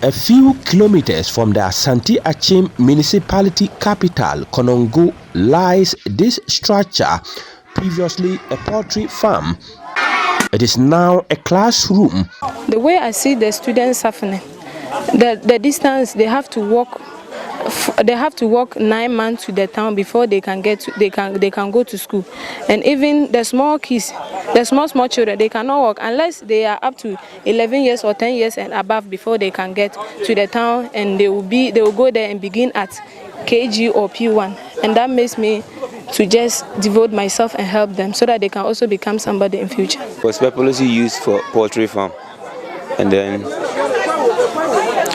A few kilometers from the Ashanti Region municipality capital, Konongo, lies this structure, previously a poultry farm. It is now a classroom. The way I see the students suffering, the distance they have to walk. They have to walk 9 months to the town before they can get to, they can go to school. And even the small kids, the small children, they cannot walk unless they are up to 11 years or 10 years and above before they can get to the town, and they will go there and begin at KG or P1. And that makes me to just devote myself and help them so that they can also become somebody in future. It was popularly used for poultry farm, and then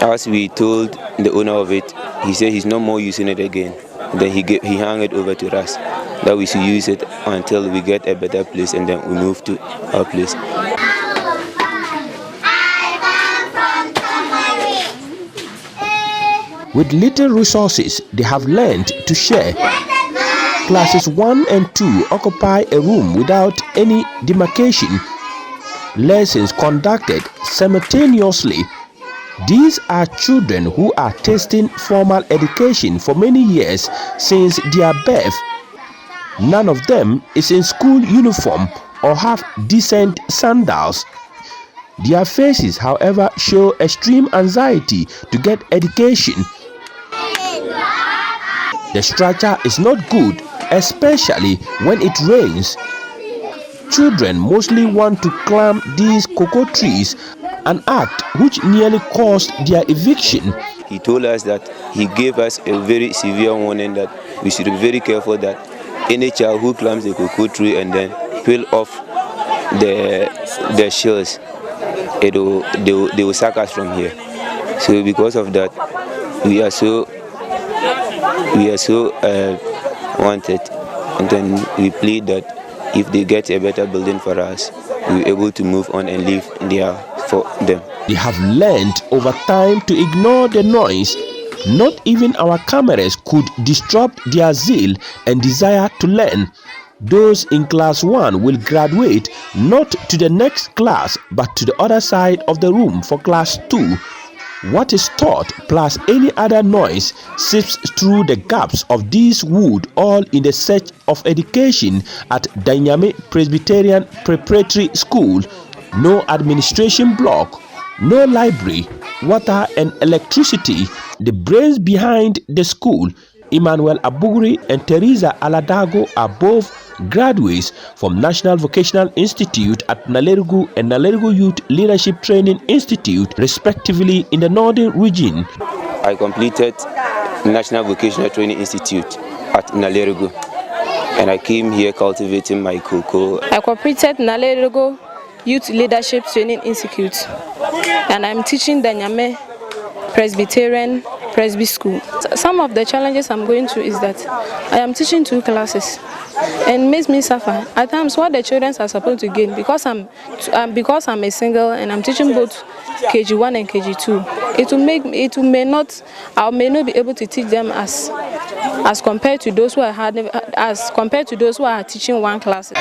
as we told the owner of it, he said he's no more using it again. Then he hung it over to us that we should use it until we get a better place, and then we move to our place. With little resources, they have learned to share. Classes 1 and 2 occupy a room without any demarcation. Lessons conducted simultaneously. These are children who are tasting formal education for many years since their birth. None of them is in school uniform or have decent sandals. Their faces, however, show extreme anxiety to get education. The structure is not good, especially when it rains. Children mostly want to climb these cocoa trees, an act which nearly caused their eviction. He told us that he gave us a very severe warning that we should be very careful that any child who climbs the cocoa tree and then peel off the shells, they will sack us from here. So because of that, we are so wanted, and then we plead that if they get a better building for us, we'll be able to move on and live there for them. They have learned over time to ignore the noise. Not even our cameras could disrupt their zeal and desire to learn. Those in class 1 will graduate not to the next class but to the other side of the room for class 2. What is taught plus any other noise seeps through the gaps of this wood, all in the search of education at Danyame Presbyterian Preparatory School. No administration block, no library, water and electricity. The brains behind the school, Emmanuel Abuguri and Teresa Aladago, are both graduates from National Vocational Institute at Nalerugu and Nalerugu Youth Leadership Training Institute, respectively, in the Northern Region. I completed National Vocational Training Institute at Nalerugu, and I came here cultivating my cocoa. I completed Nalerugu Youth Leadership Training Institute, and I'm teaching Danyame Presbyterian Presby School. Some of the challenges I'm going through is that I am teaching 2 classes, and it makes me suffer. At times, what the children are supposed to gain, because I'm a single and I'm teaching both KG1 and KG2, I may not be able to teach them as compared to those who are teaching 1 class.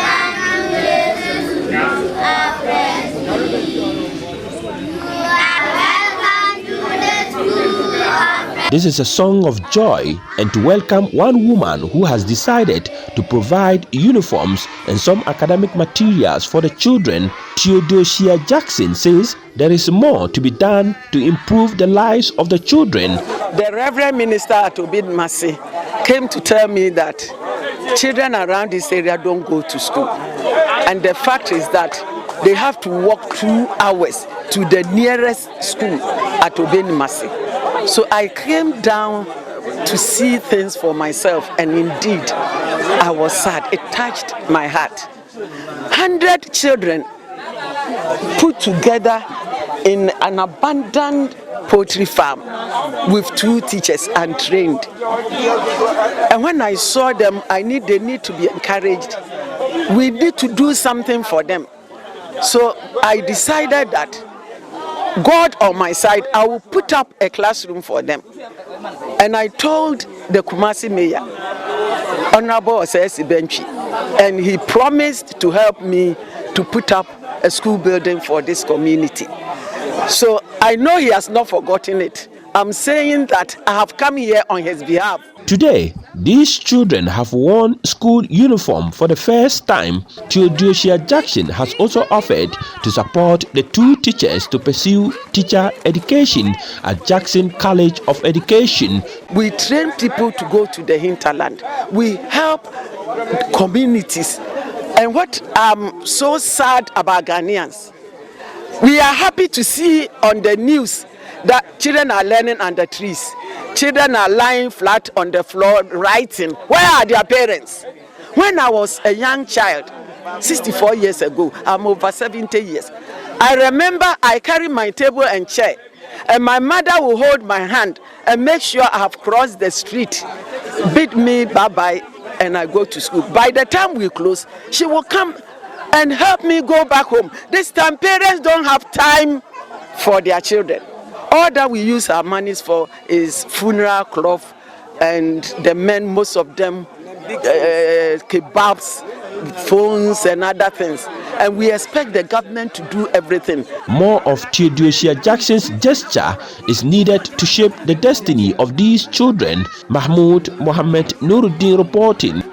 This is a song of joy and to welcome one woman who has decided to provide uniforms and some academic materials for the children. Theodosia Jackson says there is more to be done to improve the lives of the children. The Reverend Minister at Obenimase came to tell me that children around this area don't go to school. And the fact is that they have to walk 2 hours to the nearest school at Obenimase. So I came down to see things for myself, and indeed, I was sad. It touched my heart. 100 children put together in an abandoned poultry farm with 2 teachers and trained. And when I saw them, they need to be encouraged. We need to do something for them. So I decided that God on my side, I will put up a classroom for them. And I told the Kumasi Mayor, Honorable Osesi Benchi, and he promised to help me to put up a school building for this community. So I know he has not forgotten it. I'm saying that I have come here on his behalf. Today, these children have worn school uniform for the first time. Theodosia Jackson has also offered to support the 2 teachers to pursue teacher education at Jackson College of Education. We train people to go to the hinterland. We help communities. And what I'm so sad about Ghanaians, we are happy to see on the news that children are learning under trees. Children are lying flat on the floor writing. Where are their parents? When I was a young child, 64 years ago, I'm over 70 years, I remember I carried my table and chair, and my mother will hold my hand and make sure I have crossed the street, bid me bye-bye, and I go to school. By the time we close, she will come and help me go back home. This time, parents don't have time for their children. All that we use our monies for is funeral cloth, and the men, most of them, kebabs, phones and other things. And we expect the government to do everything. More of Theodosia Jackson's gesture is needed to shape the destiny of these children. Mahmud Mohammed-Nurudeen reporting.